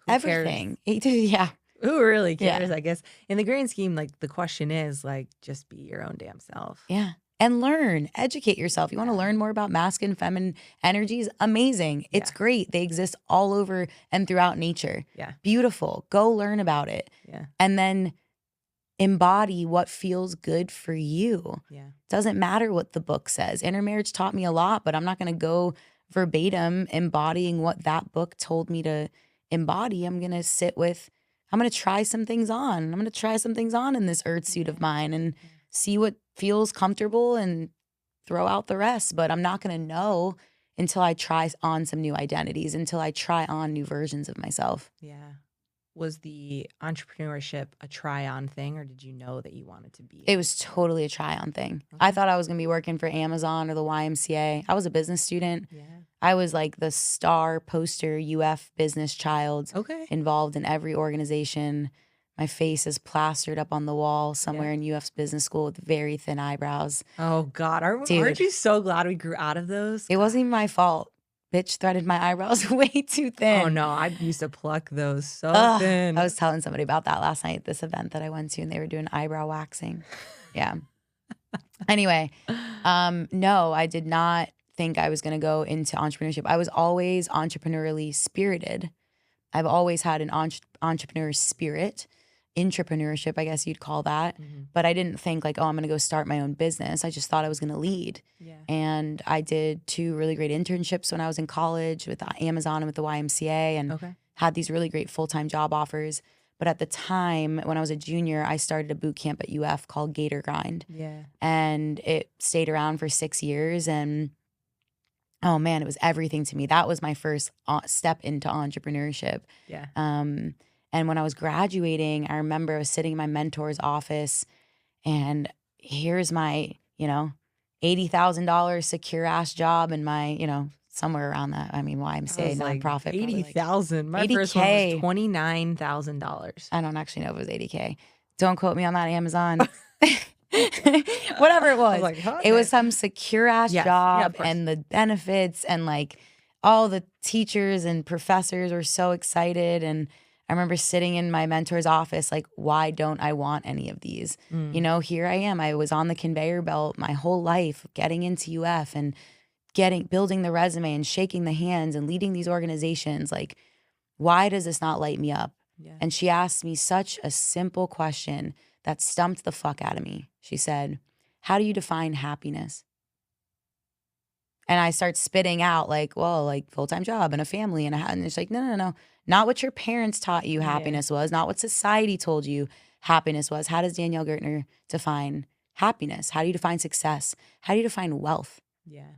Who cares? everything. Yeah. Who really cares, Yeah. I guess? In the grand scheme, like the question is like, just be your own damn self. Yeah. And learn, educate yourself. You want to learn more about masculine, feminine energies? Amazing. It's great. They exist all over and throughout nature. Yeah. Beautiful. Go learn about it. Yeah. And then embody what feels good for you. Yeah. Doesn't matter what the book says. Inner Marriage taught me a lot, but I'm not going to go verbatim embodying what that book told me to embody. I'm going to try some things on. I'm going to try some things on in this earth suit of mine and see what feels comfortable and throw out the rest. But I'm not going to know until I try on some new identities, until I try on new versions of myself. Yeah. Was the entrepreneurship a try-on thing, or did you know that you wanted to be? It was totally a try-on thing. I thought I was going to be working for Amazon or the YMCA. I was a business student. Yeah. I was like the star poster UF business child, involved in every organization. My face is plastered up on the wall somewhere in UF's business school with very thin eyebrows. Oh, God. Aren't you so glad we grew out of those? It wasn't even my fault. Bitch threaded my eyebrows way too thin. Oh, no. I used to pluck those so thin. I was telling somebody about that last night at this event that I went to, and they were doing eyebrow waxing. Yeah. Anyway, no, I did not think I was going to go into entrepreneurship. I was always entrepreneurially spirited. I've always had an entrepreneur spirit. Intrapreneurship, I guess you'd call that. Mm-hmm. But I didn't think like, oh, I'm going to go start my own business. I just thought I was going to lead. Yeah. And I did 2 really great internships when I was in college with Amazon and with the YMCA, and had these really great full-time job offers. But at the time, when I was a junior, I started a boot camp at UF called Gator Grind. Yeah. And it stayed around for 6 years. And oh man, it was everything to me. That was my first step into entrepreneurship. Yeah. And when I was graduating, I remember I was sitting in my mentor's office, and here's my, $80,000 secure ass job and my, somewhere around that. I mean, YMCA nonprofit. $80,000. My first one was $29,000. I don't actually know if it was $80K. Don't quote me on that, Amazon. Whatever it was. It was some secure ass job, and the benefits, and like all the teachers and professors were so excited. And I remember sitting in my mentor's office like, why don't I want any of these? Here I am. I was on the conveyor belt my whole life, getting into UF and building the resume and shaking the hands and leading these organizations. Like, why does this not light me up? Yeah. And she asked me such a simple question that stumped the fuck out of me. She said, how do you define happiness? And I start spitting out like, well, like full-time job and a family and it's like, no. Not what your parents taught you happiness was, not what society told you happiness was. How does Danielle Gertner define happiness? How do you define success? How do you define wealth? Yeah.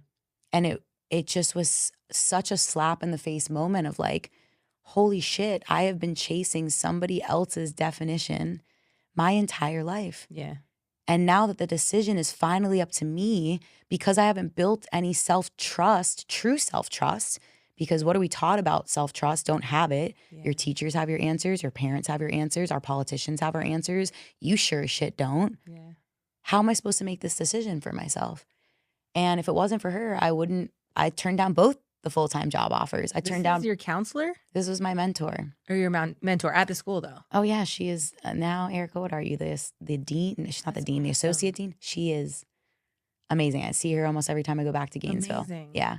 And it just was such a slap in the face moment of like, holy shit, I have been chasing somebody else's definition my entire life. Yeah. And now that the decision is finally up to me, because I haven't built any self-trust, true self-trust, because what are we taught about self-trust? Don't have it. Yeah. Your teachers have your answers. Your parents have your answers. Our politicians have our answers. You sure as shit don't. Yeah. How am I supposed to make this decision for myself? And if it wasn't for her, I turned down both the full-time job offers. I turned down. Your counselor? This was my mentor. Or your mentor at the school, though? Oh, yeah. She is now, Erica, what are you? The dean? She's not the dean, the associate dean. She is amazing. I see her almost every time I go back to Gainesville. Amazing. Yeah.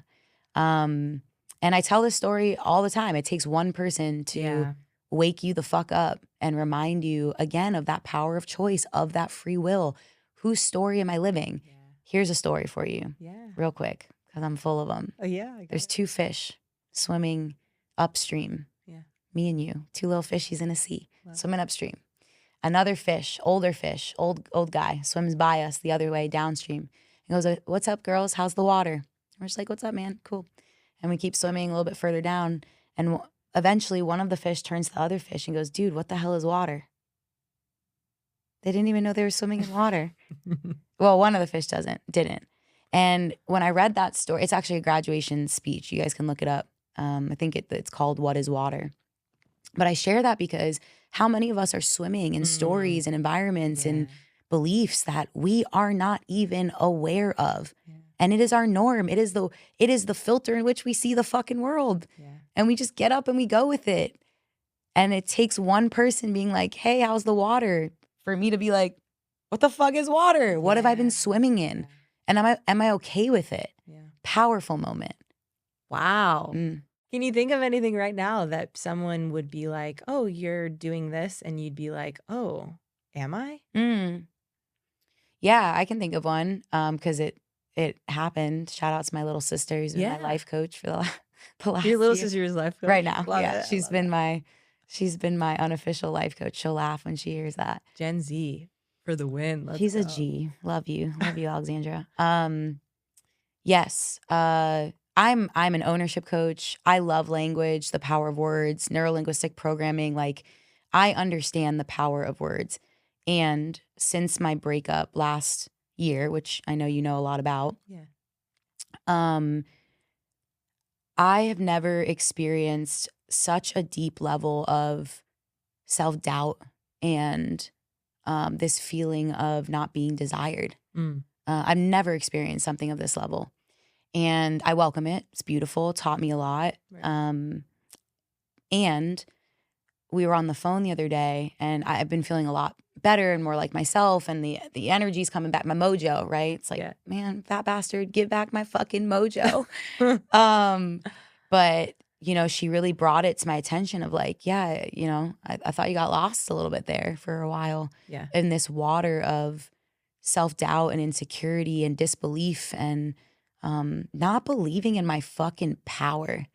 And I tell this story all the time. It takes one person to wake you the fuck up and remind you again of that power of choice, of that free will. Whose story am I living? Yeah. Here's a story for you real quick because I'm full of them. Oh, yeah. There's two fish swimming upstream. Yeah. Me and you, two little fishies in a sea, swimming upstream. Another fish, old guy, swims by us the other way downstream. He goes, "What's up, girls? How's the water?" We're just like, "What's up, man? Cool." And we keep swimming a little bit further down. And eventually one of the fish turns to the other fish and goes, "Dude, what the hell is water?" They didn't even know they were swimming in water. Well, one of the fish didn't. And when I read that story, it's actually a graduation speech. You guys can look it up. I think it's called "What is Water?" But I share that because how many of us are swimming in stories and environments and beliefs that we are not even aware of. Yeah. And it is our norm. It is the filter in which we see the fucking world. Yeah. And we just get up and we go with it. And it takes one person being like, "Hey, how's the water?" for me to be like, "What the fuck is water? What have I been swimming in? And am I okay with it?" Yeah. Powerful moment. Wow. Can you think of anything right now that someone would be like, "Oh, you're doing this," and you'd be like, "Oh, am I?" Yeah, I can think of one because it happened. Shout out to my little sister who's been my life coach for the last Your little year. sister's life coach? Right now. Love Yeah, it. she's been my unofficial life coach. She'll laugh when she hears that. Gen Z for the win. She's a G. Love you, Alexandra. Yes. I'm an ownership coach. I love language, the power of words, neurolinguistic programming. Like, I understand the power of words. And since my breakup last year, which I know you know a lot about, I have never experienced such a deep level of self-doubt and this feeling of not being desired. I've never experienced something of this level. And I welcome it. It's beautiful. It taught me a lot. Right. And we were on the phone the other day, and I've been feeling a lot better and more like myself, and the energy's coming back, my mojo, right? It's like, man, fat bastard, give back my fucking mojo. But, you know, she really brought it to my attention of like, I thought you got lost a little bit there for a while in this water of self-doubt and insecurity and disbelief and not believing in my fucking power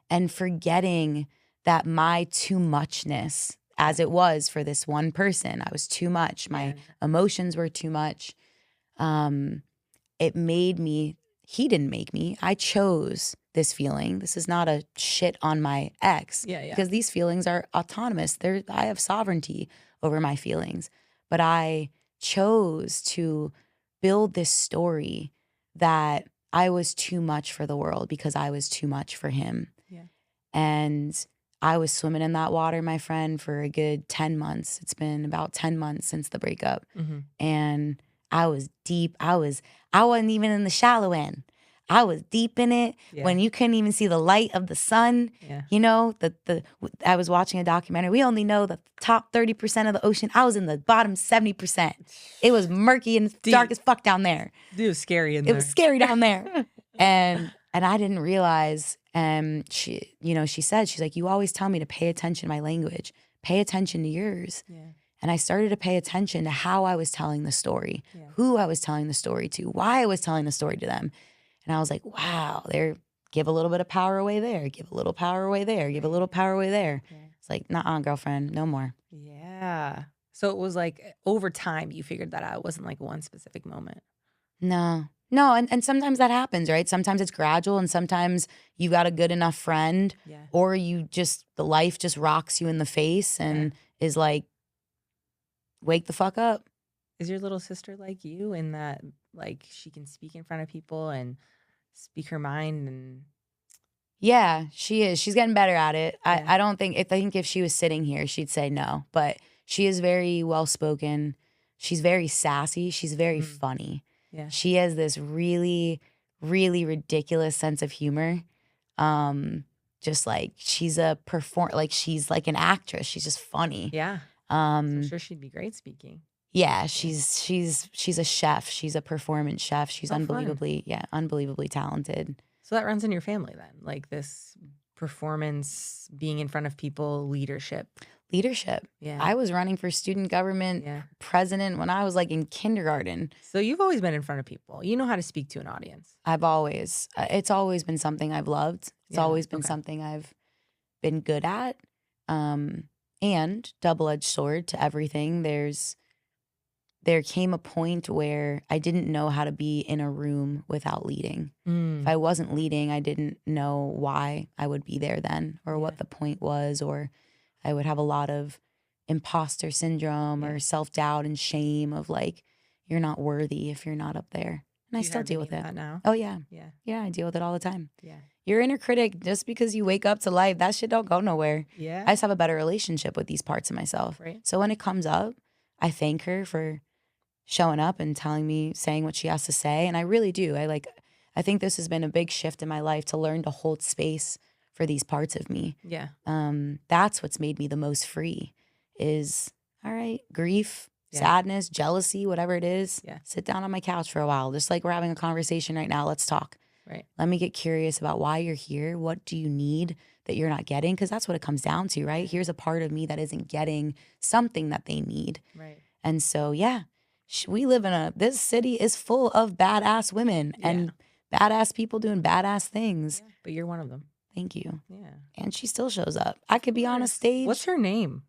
and forgetting that my too muchness, as it was for this one person, I was too much. My emotions were too much. It made me, he didn't make me. I chose this feeling. This is not a shit on my ex because these feelings are autonomous. I have sovereignty over my feelings, but I chose to build this story that I was too much for the world because I was too much for him. Yeah. And I was swimming in that water, my friend, for a good 10 months. It's been about 10 months since the breakup. And I was deep. I wasn't even in the shallow end. I was deep in it when you couldn't even see the light of the sun. Yeah. You know, I was watching a documentary. We only know the top 30% of the ocean. I was in the bottom 70%. It was murky and dark as fuck down there. It was scary in there. It was scary down there. And I didn't realize, she said, she's like, "You always tell me to pay attention to my language, pay attention to yours." Yeah. And I started to pay attention to how I was telling the story, who I was telling the story to, why I was telling the story to them. And I was like, wow, give a little bit of power away there, give a little power away there, give a little power away there. Yeah. It's like, nuh-uh, girlfriend, no more. Yeah. So it was like over time you figured that out. It wasn't like one specific moment. No, and sometimes that happens, right? Sometimes it's gradual, and sometimes you got a good enough friend, or the life just rocks you in the face and is like, wake the fuck up. Is your little sister like you in that, like, she can speak in front of people and speak her mind? And yeah, she is. She's getting better at it. I think if she was sitting here, she'd say no, but she is very well spoken. She's very sassy. She's very funny. Yeah. She has this really, really ridiculous sense of humor. Just like she's she's like an actress. She's just funny. Yeah. I'm sure she'd be great speaking. Yeah, she's a chef. She's a performance chef. She's unbelievably talented. So that runs in your family then, like this performance, being in front of people, leadership. Yeah. I was running for student government president when I was like in kindergarten. So you've always been in front of people. You know how to speak to an audience. It's always been something I've loved. It's always been something I've been good at. And double-edged sword to everything. There came a point where I didn't know how to be in a room without leading. If I wasn't leading, I didn't know why I would be there then, or what the point was, or I would have a lot of imposter syndrome or self-doubt and shame of like, you're not worthy if you're not up there. And I still deal with it. That now? Oh yeah. Yeah. Yeah, I deal with it all the time. Yeah. Your inner critic, just because you wake up to life, that shit don't go nowhere. Yeah. I just have a better relationship with these parts of myself. Right. So when it comes up, I thank her for showing up and saying what she has to say. And I really do. I think this has been a big shift in my life to learn to hold space for these parts of me. Yeah. That's what's made me the most free is, all right, grief, sadness, jealousy, whatever it is. Yeah. Sit down on my couch for a while. Just like we're having a conversation right now. Let's talk. Right. Let me get curious about why you're here. What do you need that you're not getting? Because that's what it comes down to, right? Here's a part of me that isn't getting something that they need. Right. And so, we live this city is full of badass women and badass people doing badass things. Yeah. But you're one of them. Thank you. Yeah. And she still shows up. I could be on a stage. What's her name?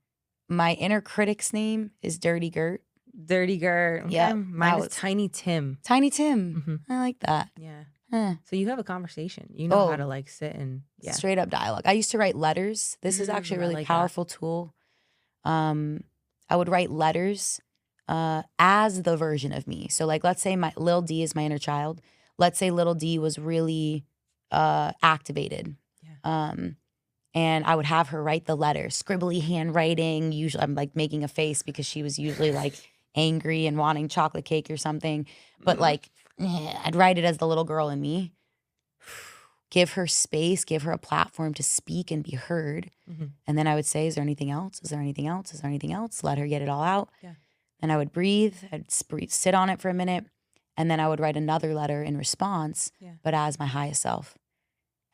My inner critic's name is Dirty Gert. Dirty Gert. Okay. Yeah. Mine is Tiny Tim. Tiny Tim. Mm-hmm. I like that. Yeah. Huh. So you have a conversation. You know how to like sit and straight up dialogue. I used to write letters. This is actually a really powerful tool. I would write letters as the version of me. So like, let's say my Lil D is my inner child. Let's say Little D was really activated. Yeah. And I would have her write the letter, scribbly handwriting. Usually I'm like making a face because she was usually like angry and wanting chocolate cake or something. But like, I'd write it as the little girl in me. Give her space, give her a platform to speak and be heard. Mm-hmm. And then I would say, is there anything else? Is there anything else? Is there anything else? Let her get it all out. Yeah. Then I would breathe. I'd sit on it for a minute. And then I would write another letter in response, but as my highest self.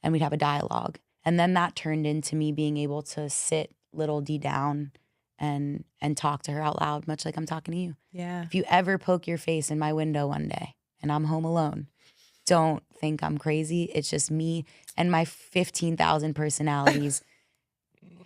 And we'd have a dialogue. And then that turned into me being able to sit Little D down and talk to her out loud, much like I'm talking to you. Yeah. If you ever poke your face in my window one day and I'm home alone, don't think I'm crazy. It's just me and my 15,000 personalities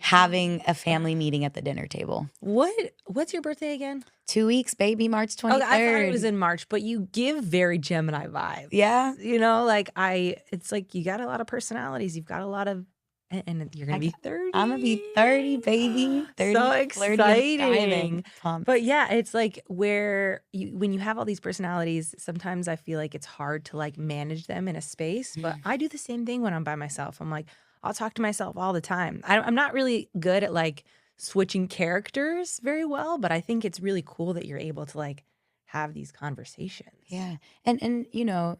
having a family meeting at the dinner table. What's your birthday again? 2 weeks, baby, March 23rd. Oh, I thought it was in March, but you give very Gemini vibes. Yeah. You know, like it's like you got a lot of personalities. You've got a lot of, and you're going to be 30. I'm going to be 30, baby. 30, so exciting. But yeah, it's like when you have all these personalities, sometimes I feel like it's hard to like manage them in a space. But I do the same thing when I'm by myself. I'm like, I'll talk to myself all the time. I'm not really good at like switching characters very well, but I think it's really cool that you're able to like have these conversations. Yeah. And you know,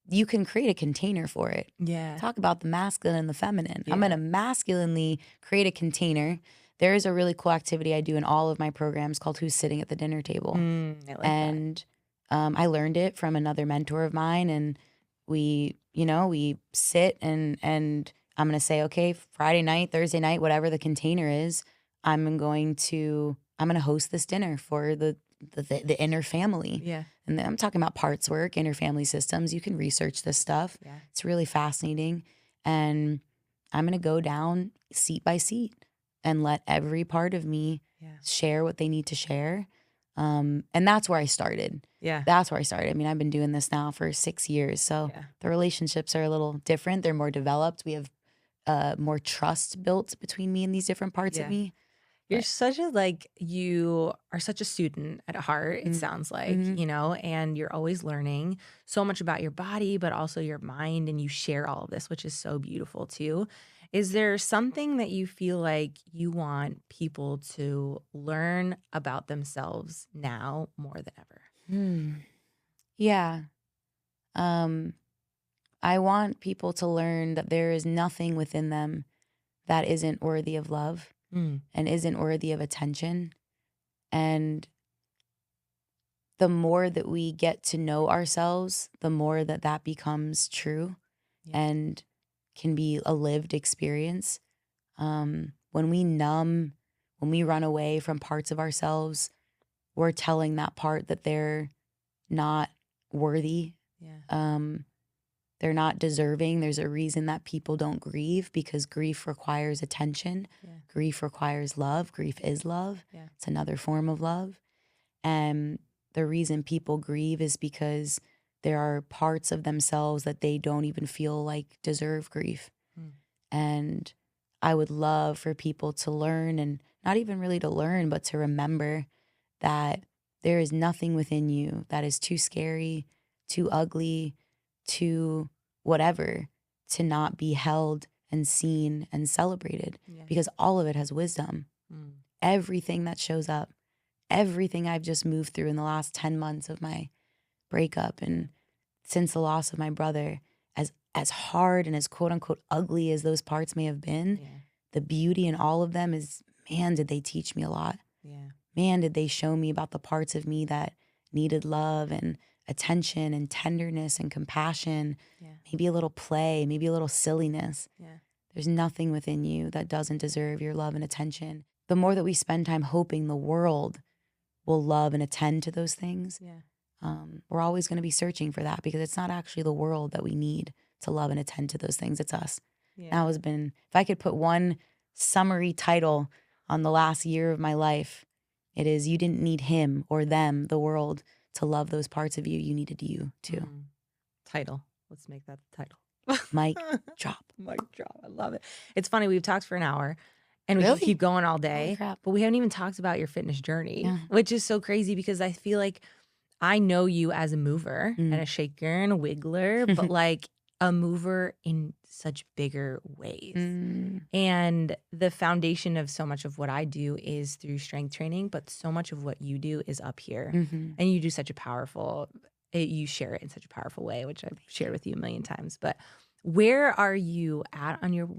you can create a container for it. Yeah. Talk about the masculine and the feminine. Yeah. I'm going to masculinely create a container. There is a really cool activity I do in all of my programs called Who's Sitting at the Dinner Table. I like that. I learned it from another mentor of mine, and we sit and I'm going to say, okay, Friday night, Thursday night, whatever the container is, I'm going to host this dinner for the inner family. Yeah. And I'm talking about parts work, inner family systems. You can research this stuff. Yeah. It's really fascinating. And I'm going to go down seat by seat and let every part of me share what they need to share. And that's where I started. Yeah. That's where I started. I mean, I've been doing this now for 6 years. So the relationships are a little different. They're more developed. We have more trust built between me and these different parts of me. You're such a, like, you are such a student at heart, it sounds like, you know, and you're always learning so much about your body, but also your mind, and you share all of this, which is so beautiful too. Is there something that you feel like you want people to learn about themselves now more than ever? Yeah. I want people to learn that there is nothing within them that isn't worthy of love. And isn't worthy of attention. And the more that we get to know ourselves, the more that that becomes true and can be a lived experience. When we numb, when we run away from parts of ourselves, we're telling that part that they're not worthy. They're not deserving. There's a reason that people don't grieve, because grief requires attention. Grief requires love. Grief is love. It's another form of love. And the reason people grieve is because there are parts of themselves that they don't even feel like deserve grief. And I would love for people to learn, and not even really to learn, but to remember that there is nothing within you that is too scary, too ugly, too whatever, to not be held and seen and celebrated, because all of it has wisdom. Everything that shows up, everything I've just moved through in the last 10 months of my breakup and since the loss of my brother, as hard and as quote unquote ugly as those parts may have been, the beauty in all of them is, man, did they teach me a lot. Man, did they show me about the parts of me that needed love and attention and tenderness and compassion, maybe a little play, maybe a little silliness. There's nothing within you that doesn't deserve your love and attention. The more that we spend time hoping the world will love and attend to those things, we're always going to be searching for that, because it's not actually the world that we need to love and attend to those things. It's us. That has been, if I could put one summary title on the last year of my life, it is, you didn't need him or them, the world, to love those parts of you. You needed you too. Title. Let's make that the title. Mic drop. Mic drop. I love it. It's funny. We've talked for an hour and we Really? can keep going all day, Holy crap. but we haven't even talked about your fitness journey, which is so crazy, because I feel like I know you as a mover and a shaker and a wiggler, but like a mover in such bigger ways. And the foundation of so much of what I do is through strength training, but so much of what you do is up here. And you do such a powerful, you share it in such a powerful way, which I've shared with you a million times. But where are you at on your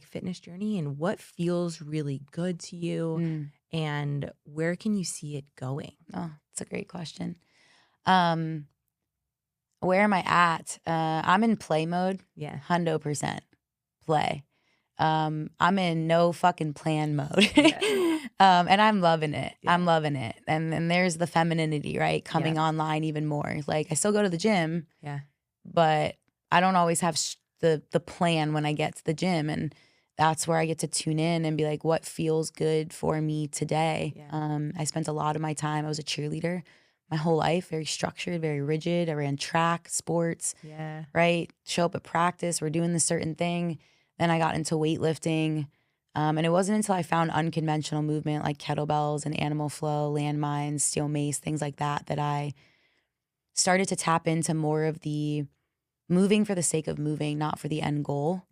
fitness journey, and what feels really good to you, and where can you see it going? Oh, that's a great question. Where am I at? I'm in play mode. 100% play. I'm in no fucking plan mode. And I'm loving it. I'm loving it. And there's the femininity, right? Coming online even more. Like, I still go to the gym. But I don't always have the plan when I get to the gym. And that's where I get to tune in and be like, what feels good for me today? I spent a lot of my time, I was a cheerleader my whole life, very structured, very rigid. I ran track, sports, right? Show up at practice, we're doing this certain thing. Then I got into weightlifting. And it wasn't until I found unconventional movement like kettlebells and animal flow, landmines, steel mace, things like that, that I started to tap into more of the moving for the sake of moving, not for the end goal.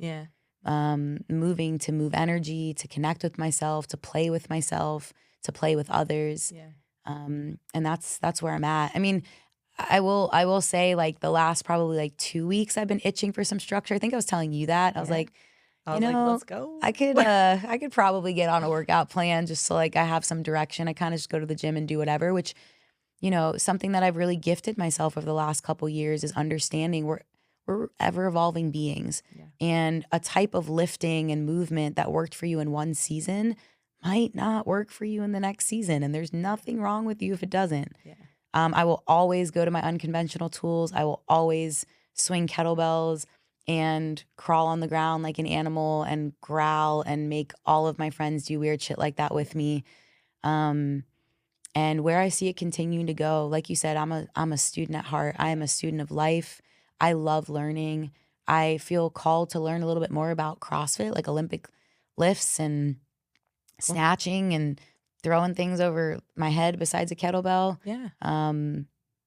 Moving to move energy, to connect with myself, to play with myself, to play with others. And that's where I'm at. I mean, I will say, like, the last probably like 2 weeks I've been itching for some structure. I think I was telling you that. I was like, you know, let's go. I could probably get on a workout plan just so like I have some direction. I kind of just go to the gym and do whatever, which, you know, something that I've really gifted myself over the last couple years is understanding we're ever evolving beings. And a type of lifting and movement that worked for you in one season might not work for you in the next season. And there's nothing wrong with you if it doesn't. I will always go to my unconventional tools. I will always swing kettlebells and crawl on the ground like an animal and growl and make all of my friends do weird shit like that with me. And where I see it continuing to go, like you said, I'm a student at heart. I am a student of life. I love learning. I feel called to learn a little bit more about CrossFit, like Olympic lifts and snatching and throwing things over my head besides a kettlebell. Yeah.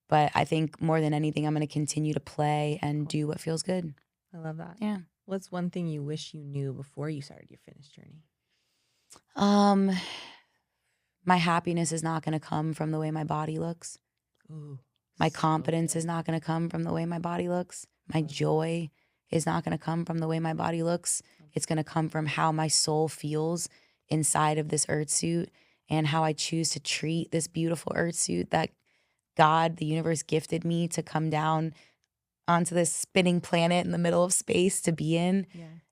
But I think more than anything, I'm going to continue to play and do what feels good. I love that. Yeah. What's one thing you wish you knew before you started your fitness journey? My happiness is not going to come from the way my body looks. Ooh, My confidence is not going to come from the way my body looks. My joy is not going to come from the way my body looks. It's going to come from how my soul feels inside of this earth suit and how I choose to treat this beautiful earth suit that God, the universe, gifted me to come down onto this spinning planet in the middle of space to be in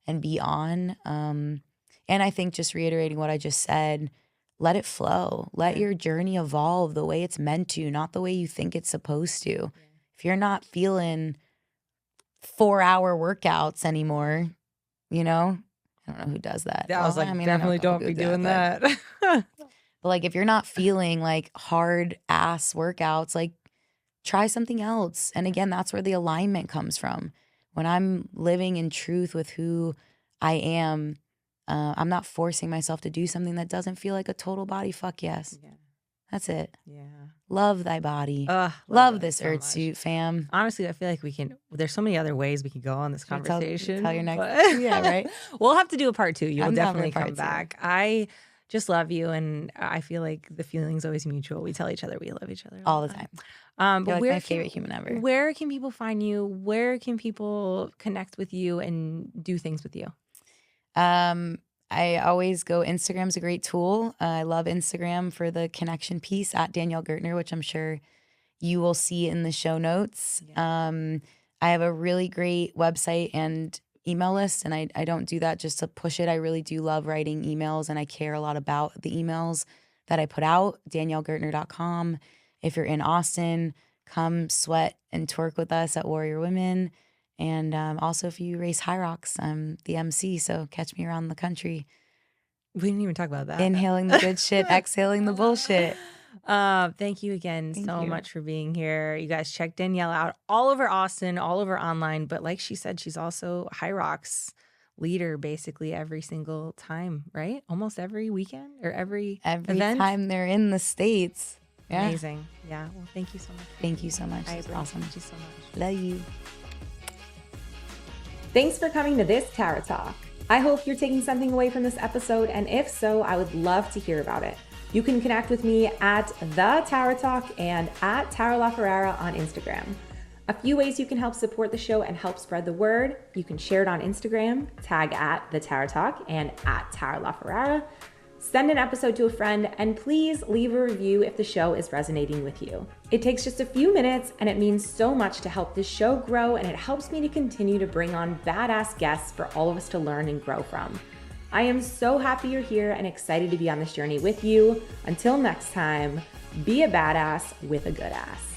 and be on. And I think just reiterating what I just said, let it flow. Let your journey evolve the way it's meant to, not the way you think it's supposed to. Yeah. If you're not feeling 4-hour workouts anymore, you know, I don't know who does that. Yeah, I was like, definitely don't be doing that. But like, if you're not feeling like hard ass workouts, like try something else. And again, that's where the alignment comes from. When I'm living in truth with who I am, I'm not forcing myself to do something that doesn't feel like a total body fuck yes. Yeah. That's it. Yeah. Love thy body. Love this earth suit, fam. Honestly, I feel like there's so many other ways we can go on this conversation. Tell your next. Yeah, right. We'll have to do a part 2. You'll definitely come back. I just love you. And I feel like the feeling's always mutual. We tell each other we love each other all the time. But you're like my favorite human ever. Where can people find you? Where can people connect with you and do things with you? I always go, Instagram's a great tool. I love Instagram for the connection piece at Danielle Gertner, which I'm sure you will see in the show notes. Yeah. I have a really great website and email list, and I don't do that just to push it. I really do love writing emails, and I care a lot about the emails that I put out, daniellegertner.com. If you're in Austin, come sweat and twerk with us at Warrior Women. And also, if you race high rocks, I'm the Emcee, so catch me around the country. We didn't even talk about that. Inhaling the good shit, exhaling the bullshit. Thank you again so much for being here. You guys check Danielle out all over Austin, all over online. But like she said, she's also high rocks leader basically every single time, right? Almost every weekend or every event. Time they're in the States. Yeah. Amazing. Yeah. Well, thank you so much. Thank you so much. It's awesome. Thank you so much. Love you. Thanks for coming to this Tara Talk. I hope you're taking something away from this episode, and if so, I would love to hear about it. You can connect with me at The Tara Talk and at Tara LaFerrara on Instagram. A few ways you can help support the show and help spread the word. You can share it on Instagram, tag at The Tara Talk and at Tara LaFerrara. Send an episode to a friend, and please leave a review if the show is resonating with you. It takes just a few minutes, and it means so much to help this show grow, and it helps me to continue to bring on badass guests for all of us to learn and grow from. I am so happy you're here and excited to be on this journey with you. Until next time, be a badass with a good ass.